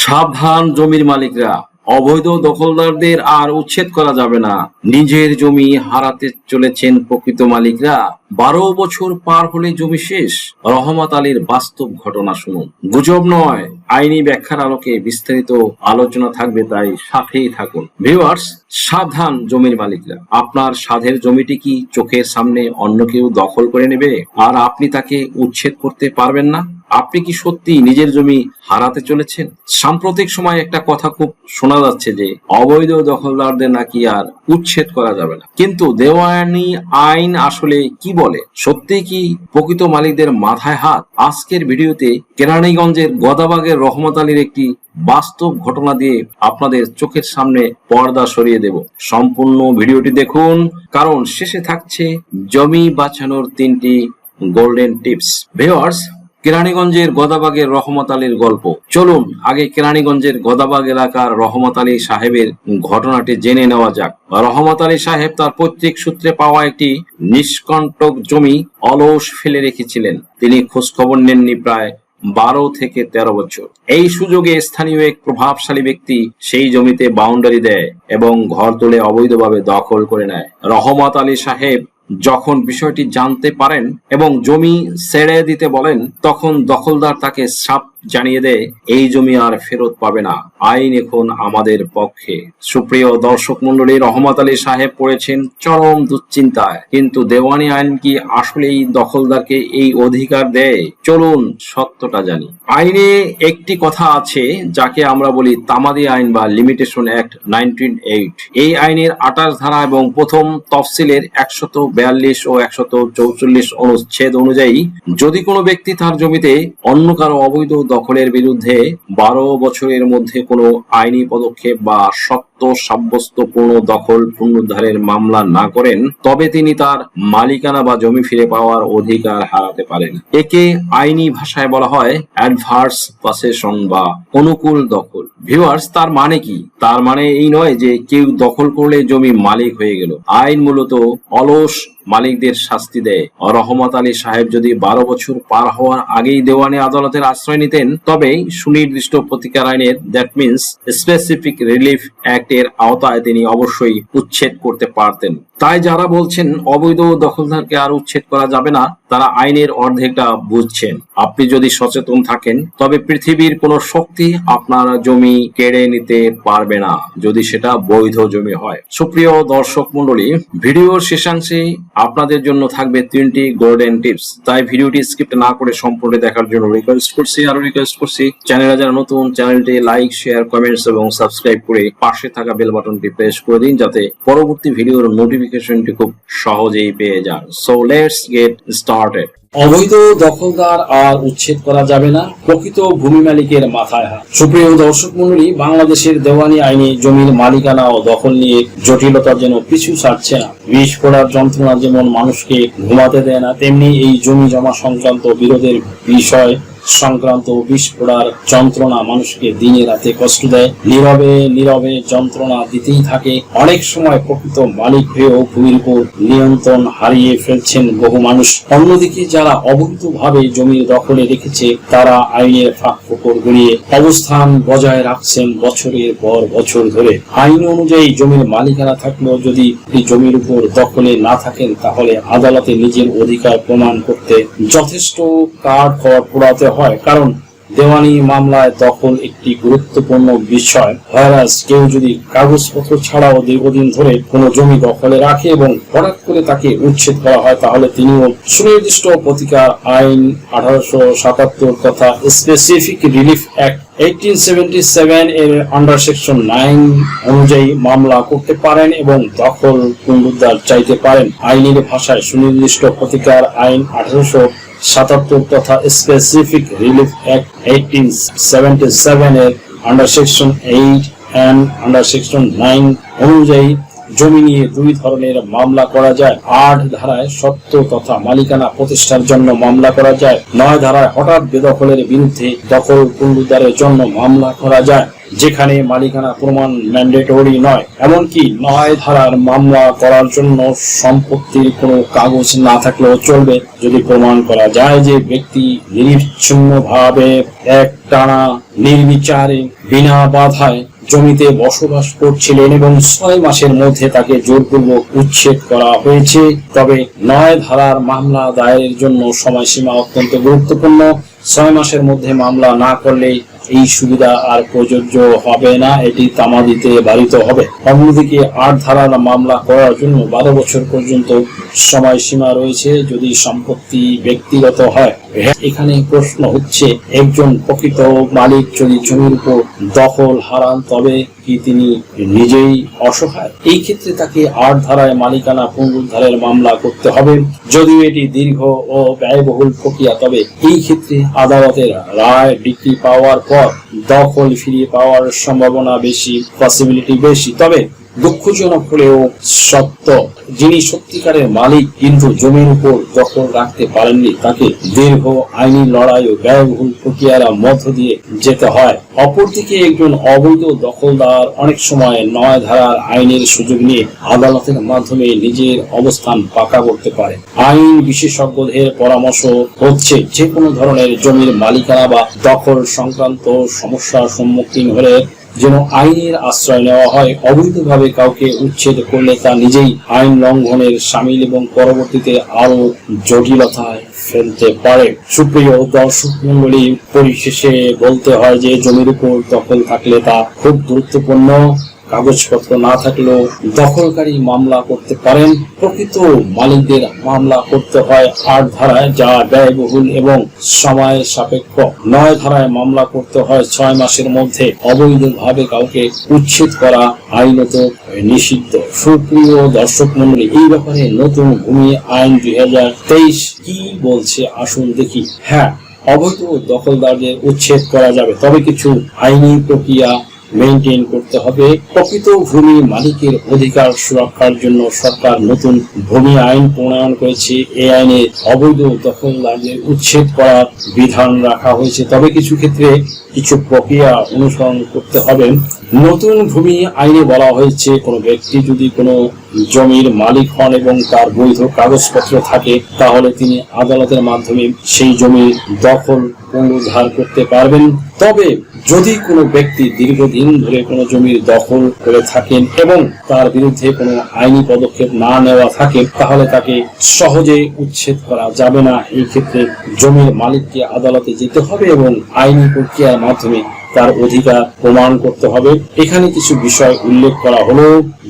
সাবধান জমির মালিকরা, অবৈধ দখলদারদের আর উচ্ছেদ করা যাবে না। নিজের জমি হারাতে চলেছেন প্রকৃত মালিকরা। 12 বছর পার হলে জমি শেষ। রহমত আলীর বাস্তব ঘটনা শুনুন, গুজব নয়, আইনি ব্যাখ্যার আলোকে বিস্তারিত আলোচনা থাকবে, তাই সাথেই থাকুন। ভিউয়ার্স, সাবধান জমির মালিকরা, আপনার সাধের জমিটি কি চোখের সামনে অন্য কেউ দখল করে নেবে আর আপনি তাকে উচ্ছেদ করতে পারবেন না? আপনি কি সত্যি নিজের জমি হারাতে চলেছেন? সাম্প্রতিক সময় একটা কথা খুব শোনা যাচ্ছে যে অবৈধ দখলদারদের নাকি আর উচ্ছেদ করা যাবে না, কিন্তু দেওয়ানি আইন আসলে কি বলে? সত্যি কি প্রকৃত মালিকদের মাথায় হাত? আজকের ভিডিওতে কেরানীগঞ্জের গদাবাগের রহমত আলীর একটি বাস্তব ঘটনা দিয়ে আপনাদের চোখের সামনে পর্দা সরিয়ে দেব। সম্পূর্ণ ভিডিওটি দেখুন, কারণ শেষে থাকছে জমি বাঁচানোর 3টি গোল্ডেন টিপস। ভিউয়ার্স, কেরানীগঞ্জের গদাবাগের রহমত আলীর গল্প। চলুন আগে কেরানীগঞ্জের গদাবাগ এলাকার রহমত আলী সাহেবের ঘটনাটি জেনে নেওয়া যাক। রহমত আলী সাহেব তার পৈতৃক সূত্রে পাওয়া একটি নিষ্কণ্টক জমি অলস ফেলে রেখেছিলেন। তিনি খোঁজ খবর নেননি প্রায় 12 থেকে 13 বছর। এই সুযোগে স্থানীয় এক প্রভাবশালী ব্যক্তি সেই জমিতে বাউন্ডারি দেয় এবং ঘর তুলে অবৈধভাবে দখল করে নেয়। রহমত আলী সাহেব যখন বিষয়টি জানতে পারেন এবং জমি ছেড়ে দিতে বলেন, তখন দখলদার তাকে সাফ জানিয়ে দেয় এই জমি আর ফেরত পাবে না। আইন এখন আমাদের পক্ষে। সুপ্রিয় দর্শক মন্ডলী, রহমত আলী সাহেব পড়েছেন চরম দুশ্চিন্তায়, কিন্তু দেওয়ানি আইন কি আসলেই দখলদারকে এই অধিকার দেয়? চলুন সত্যটা জানি। আইনে একটি কথা আছে যাকে আমরা বলি তামাদি আইন বা লিমিটেশন অ্যাক্ট 1908। এই আইনের 28 ধারা এবং প্রথম তফসিলের 142 ও 144 অনুচ্ছেদ অনুযায়ী যদি কোনো ব্যক্তি তার জমিতে অন্য কারো অবৈধ দখলের বিরুদ্ধে 12 বছরের মধ্যে কোনো আইনি পদক্ষেপ বা সত্য সাব্যস্ত পূর্ণ দখল পুনরুদ্ধারের মামলা না করেন, তবে তিনি তার মালিকানা বা জমি ফিরে পাওয়ার অধিকার হারাতে পারেন। একে আইনি ভাষায় বলা হয় অ্যাডভার্স পসেশন বা অনুকূল দখল। ভিউয়ার্স, তার মানে কি? তার মানে এই নয় যে কেউ দখল করলে জমি মালিক হয়ে গেল। আইন মূলত অলস মালিকদের শাস্তি দেয়। রহমত আলী সাহেব যদি 12 বছর পার হওয়ার আগেই দেওয়ানি আদালতের আশ্রয় নিতেন, তবে সুনির্দিষ্ট প্রতিকার আইনের, that means specific relief act এর আওতায় তিনি অবশ্যই উচ্ছেদ করতে পারতেন। তাই যারা বলছেন অবৈধ দখলদারকে আর উচ্ছেদ করা যাবে না, তারা আইনের অর্ধেকটা বুঝছেন। আপনি যদি সচেতন থাকেন, তবে পৃথিবীর কোনো শক্তি আপনার জমি কেড়ে নিতে পারবে না, যদি সেটা বৈধ জমি হয়। সুপ্রিয় দর্শক মন্ডলী, ভিডিওর শেষাংশে আপনাদের জন্য থাকবে 3টি গোল্ডেন টিপস, তাই ভিডিওটি স্কিপ না করে সম্পূর্ণ দেখার জন্য রিকোয়েস্ট করছি চ্যানেলে যারা নতুন, চ্যানেলটি লাইক, শেয়ার, কমেন্টস এবং সাবস্ক্রাইব করে পাশে থাকা বেল বাটনটি প্রেস করে দিন, যাতে পরবর্তী ভিডিওর নোটিফিকেশনটি খুব সহজেই পেয়ে যান। So let's get started. অবৈধ দখলদার আর উচ্ছেদ করা যাবে না, প্রকৃত ভূমি মালিকের মাথায় হাত। সুপ্রিয় দর্শক মন্ডলী, বাংলাদেশের দেওয়ানি আইনে জমির মালিকানা ও দখল নিয়ে জটিলতা যেন পিছু ছাড়ছে না। বিষ ফোড়ার যন্ত্রণা যেমন মানুষকে ঘুমাতে দেয় না, তেমনি এই জমি জমা সংক্রান্ত বিরোধের বিষয় সংক্রান্ত বিষ ফোড়ার যন্ত্রণা মানুষকে দিনে রাতে কষ্ট দেয়। নীরবে যন্ত্রণা দিতেই থাকে। অনেক সময় প্রকৃত মালিক হয়েও ভূমির উপর নিয়ন্ত্রণ হারিয়ে ফেলছেন বহু মানুষ। অন্যদিকে যারা অবৈধভাবে জমির দখলে রেখেছে, তারা আইনের ফাঁক ফোকর গড়িয়ে অবস্থান বজায় রাখছেন বছরের পর বছর ধরে। আইন অনুযায়ী জমির মালিকানা থাকলেও যদি এই জমির উপর দখলে না থাকেন, তাহলে আদালতে নিজের অধিকার প্রমাণ করতে যথেষ্ট কাঠ খড় পোড়াতে হয়। কারণ দেওয়ানি মামলায় দখল একটি গুরুত্বপূর্ণ বিষয়। ভাইরাস কেউ যদি কাগজপত্র ছাড়াও দীর্ঘদিন ধরে কোনো জমি দখলে রাখে এবং হঠাৎ করে তাকে উচ্ছেদ করা হয়, তাহলে তিনিও সুনির্দিষ্ট প্রতিকার আইন 1877 তথা স্পেসিফিক রিলিফ অ্যাক্ট 1877 এর আন্ডার সেকশন 9 অনুযায়ী মামলা করতে পারেন এবং দখল পুনরুদ্ধার চাইতে পারেন। আইনের ভাষায় সুনির্দিষ্ট প্রতিকার আইন 1877 তথা স্পেসিফিক রিলিফ অ্যাক্ট 1877 এর under section 8 and under section 9 অনুযায়ী জমি নিয়ে 2 ধরনের মামলা করা যায়। 8 ধারায় সত্য তথা মালিকানা প্রতিষ্ঠার জন্য মামলা করা যায়। 9 ধারায় হঠাৎ বেদখলের বিরুদ্ধে দখল পুনরুদ্ধারের জন্য মামলা করা যায়, যেখানে মালিকানা প্রমাণ ম্যান্ডেটরি নয়। এমনকি 9 ধারার মামলা করার জন্য সম্পত্তির কোনো কাগজ না থাকলেও চলবে, যদি প্রমাণ করা যায় যে ব্যক্তি নিরবিচ্ছিন্নভাবে এক টানা নির্বিচারে বিনা বাধায় জমিতে বসবাস করছিলেন এবং 6 মাসের মধ্যে তাকে জোরপূর্বক উচ্ছেদ করা হয়েছে। তবে 9 ধারার মামলা দায়েরের জন্য সময়সীমা অত্যন্ত গুরুত্বপূর্ণ। 6 মাসের মধ্যে মামলা না করলে এই সুবিধা আর প্রযোজ্য হবে না, এটি তামাদিতে বারিত হবে। অন্যদিকে 8 ধারার মামলা করার জন্য 12 বছর পর্যন্ত সময়সীমা রয়েছে যদি সম্পত্তি ব্যক্তিগত হয়। এখানে প্রশ্ন হচ্ছে, একজন প্রকৃত মালিক যদি জমির উপর দখল হারান তবে কি তিনি নিজেই অসহায়? এই ক্ষেত্রে তাকে 8 ধারায় মালিকানা পুনরুদ্ধারের মামলা করতে হবে। যদিও এটি দীর্ঘ ও ব্যয়বহুল প্রক্রিয়া, তবে এই ক্ষেত্রে আদালতের রায় ডিগ্রি পাওয়ার পর দখল ফিরিয়ে পাওয়ার সম্ভাবনা বেশি, পসিবিলিটি বেশি। তবে দুঃখজনক হলেও সত্য, যিনি সত্যিকারের মালিক কিন্তু জমির উপর দখল রাখতে পারেননি, তাকে দীর্ঘ আইনি লড়াই ও ব্যয়বহুল প্রক্রিয়ার মধ্য দিয়ে যেতে হয়। অপরদিকে একজন অবৈধ দখলদার অনেক সময় 9 ধারার আইনের সুযোগ নিয়ে আদালতের মাধ্যমে নিজের অবস্থান পাকা করতে পারে। আইন বিশেষজ্ঞদের পরামর্শ হচ্ছে, যে কোনো ধরনের জমির মালিকানা বা দখল সংক্রান্ত সমস্যার সম্মুখীন হলে যেন আইনের আশ্রয় নেওয়া হয়। অবৈধভাবে কাউকে উচ্ছেদ করলে তা নিজেই আইন লঙ্ঘনের শামিল এবং পরবর্তীতে আরো জটিলতায় ফেলতে পারে। সুপ্রিয় দর্শক মণ্ডলী, পরিশেষে বলতে হয় যে জমির উপর দখল থাকলে তা খুব গুরুত্বপূর্ণ। কাগজপত্র না থাকলেও দখলকারী মামলা করতে পারেন। প্রকৃত মালিকদের মামলা করতে হয় 8 ধারায়, যা ব্যয়বহুল এবং সময় সাপেক্ষ। 9 ধারায় মামলা করতে হয় 6 মাসের মধ্যে। অবৈধভাবে কাউকে উচ্ছেদ করা আইনত নিষিদ্ধ। সুপ্রিয় দর্শক মণ্ডলী, এই ব্যাপারে নতুন ভূমি আইন 2023 কি বলছে আসুন দেখি। হ্যাঁ, অবৈধ দখলদারদের উচ্ছেদ করা যাবে, তবে কিছু আইনি প্রক্রিয়া মেইনটেইন করতে হবে। প্রকৃত ভূমি মালিকের অধিকার সুরক্ষার জন্য সরকার নতুন ভূমি আইন প্রণয়ন করেছে। এই আইনে অবৈধ দখলদারদের উচ্ছেদ করার বিধান রাখা হয়েছে, তবে কিছু ক্ষেত্রে কিছু প্রক্রিয়া অনুসরণ করতে হবে। নতুন ভূমি আইনে বলা হয়েছে, কোনো ব্যক্তি যদি কোনো জমির মালিক হন এবং তার বৈধ কাগজপত্র থাকে, তাহলে তিনি আদালতের মাধ্যমে সেই জমির দখল পুনরুদ্ধার করতে পারবেন। তবে যদি কোনো ব্যক্তি দীর্ঘদিন ধরে কোনো জমির দখল করে থাকেন এবং তার বিরুদ্ধে কোনো আইনি পদক্ষেপ না নেওয়া থাকে, তাহলে তাকে সহজে উচ্ছেদ করা যাবে না। এই ক্ষেত্রে জমির মালিককে আদালতে যেতে হবে এবং আইনি প্রক্রিয়ার মাধ্যমে তার অধিকার প্রমাণ করতে হবে। এখানে কিছু বিষয় উল্লেখ করা হলো।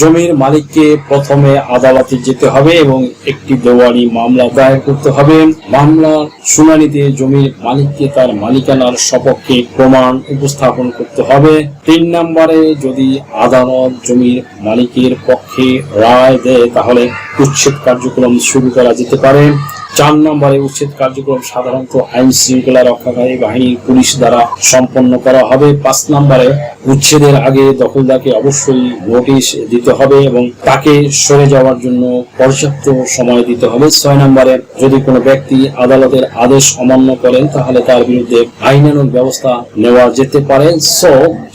জমির মালিককে প্রথমে আদালতে যেতে হবে এবং একটি দেওয়ানি মামলা দায়ের করতে হবে। মামলার শুনানিতে জমির মালিককে তার মালিকানার সপক্ষে প্রমাণ উপস্থাপন করতে হবে। 3 নম্বরে, যদি আদালত জমির মালিকের পক্ষে রায় দেয় তাহলে উচ্ছেদ কার্যক্রম শুরু করা যেতে পারে। 4 নম্বরে, উচ্ছেদ কার্যক্রম সাধারণত আইন শৃঙ্খলা রক্ষাকারী বাহিনীর পুলিশ দ্বারা সম্পন্ন করা হবে। 5 নম্বরে, উচ্ছেদের আগে দখলদারকে অবশ্যই নোটিশ দিতে হবে এবং তাকে সরে যাওয়ার জন্য পর্যাপ্ত সময় দিতে হবে। 6 নম্বরে, যদি কোনো ব্যক্তি আদালতের আদেশ অমান্য করেন তাহলে তার বিরুদ্ধে আইনানুগ ব্যবস্থা নেওয়া যেতে পারে। সো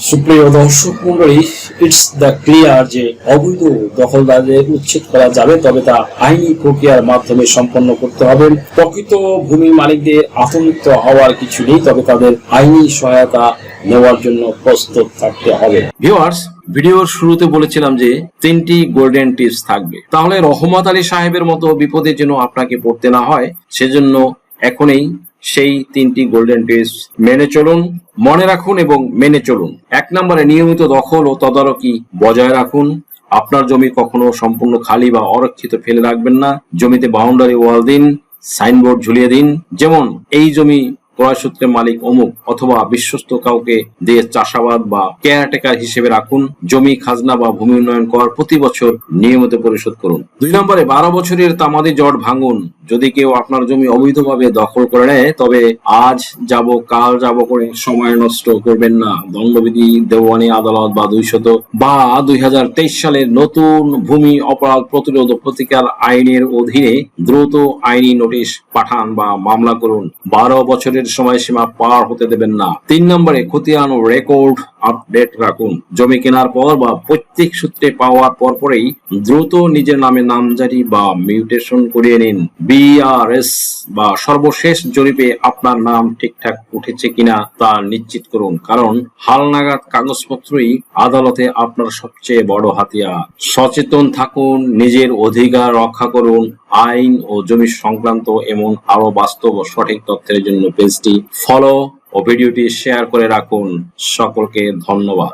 সুপ্রিয় দর্শক মণ্ডলী, ইটস দ্য ক্লিয়ার যে অবৈধ দখলদারদের উচ্ছেদ করা যাবে, তবে তা আইনি প্রক্রিয়ার মাধ্যমে সম্পন্ন করতে হবে। প্রকৃত ভূমি মালিকদের আতঙ্কিত হওয়ার কিছু নেই, তবে তাদের আইনি সহায়তা নেওয়ার জন্য প্রস্তুত থাকতে হবে। ভিউয়ার্স, ভিডিওর শুরুতে বলেছিলাম যে 3টি গোল্ডেন টিপস থাকবে, তাহলে রহমত আলী সাহেবের মতো বিপদে যেন আপনাকে পড়তে না হয়, সেজন্য এখনই সেই 3টি গোল্ডেন টিপস মেনে চলুন, মনে রাখুন এবং মেনে চলুন। 1 নম্বরে, নিয়মিত দখল ও তদারকি বজায় রাখুন। আপনার জমি কখনো সম্পূর্ণ খালি বা অরক্ষিত ফেলে রাখবেন না। জমিতে বাউন্ডারি ওয়াল দিন, সাইনবোর্ড ঝুলিয়ে দিন, যেমন এই জমি ক্রয় সূত্রে মালিক অমুক, অথবা বিশ্বস্ত কাউকে দিয়ে চাষাবাদ বা কেয়ারটেকার হিসেবে রাখুন। জমি খাজনা বা ভূমি উন্নয়ন কর প্রতি বছর নিয়মিত পরিশোধ করুন। 2 নম্বরে, 12 বছরের তামাদি জট ভাঙুন। যদি কেউ আপনার জমি অবৈধভাবে দখল করে নেয়, তবে আজ যাব কাল যাব করে সময় নষ্ট করবেন না। দণ্ডবিধি, দেওয়ানি আদালত বা 2023 সালের নতুন ভূমি অপরাধ প্রতিরোধ ও প্রতিকার আইনের অধীনে দ্রুত আইনি নোটিশ পাঠান বা মামলা করুন। 12 বছরের সময়সীমা পার হতে দেবেন না। 3 নম্বরে, খতিয়ান ও রেকর্ড আপডেট রাখুন। জমি কেনার পর বা আত্মিক সূত্রে পাওয়ার পরপরই দ্রুত নিজের নামে নামজারি বা মিউটেশন করিয়ে নিন। বিআরএস বা সর্বশেষ জরিপে আপনার নাম ঠিকঠাক উঠেছে কিনা তা নিশ্চিত করুন, কারণ হালনাগাদ কাগজপত্রই আদালতে আপনার সবচেয়ে বড় হাতিয়ার। সচেতন থাকুন, নিজের অধিকার রক্ষা করুন। আইন ও জমি সংক্রান্ত এমন আরো বাস্তব ও সঠিক তথ্যের জন্য পেজটি ফলো ও ভিডিওটি শেয়ার করে রাখুন। সকলকে ধন্যবাদ।